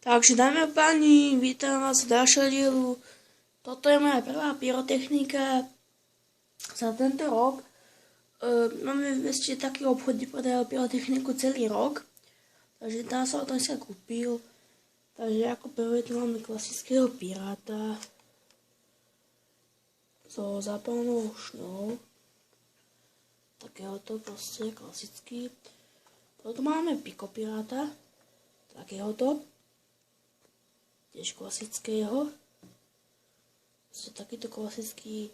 Takže dámy a páni, vítam vás v ďalšom dielu. Toto je moja prvá pyrotechnika za tento rok. Máme ešte taký obchod, kde predajú pyrotechniku celý rok. Takže tam som to dneska kúpil. Takže ako prvé tu máme klasického piráta so zápalnou šňou. Takéhoto proste klasický. Potom máme pikopiráta. Takéhoto. Tiež klasického. Takýto klasický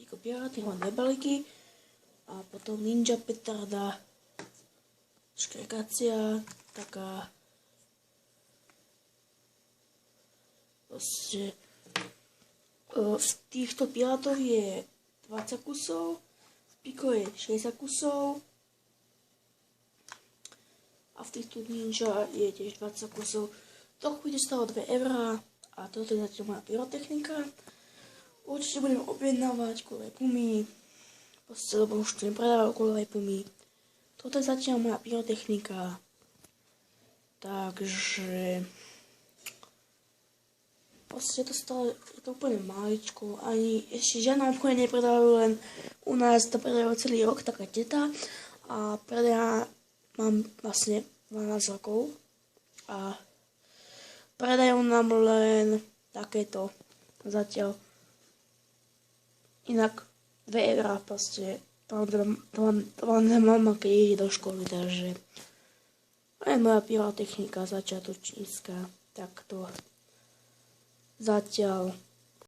pikopirát, mám dve balíky. A potom ninja petarda, škrekacia, taká proste z týchto pirátov je 20 kusov, z piko je 60 kusov a v týchto ninja je tiež 20 kusov. To bude stalo 2 eurá a toto je zatiaľ moja pyrotechnika. Určite budem objednávať kulé pumy, lebo už tu nepredávajú kulé pumy. Toto je zatiaľ moja pyrotechnika. Takže proste to stále, je to úplne maličko, ani ešte žiadne obchody nepredávajú, len u nás to predávajú celý rok, taká teta. A mám vlastne 12 rokov a predajú nám len takéto zatiaľ. Inak 2 eurá proste, to mám mama, keď ide do školy, takže to je moja pyrotechnika začiatočnícka, takto zatiaľ.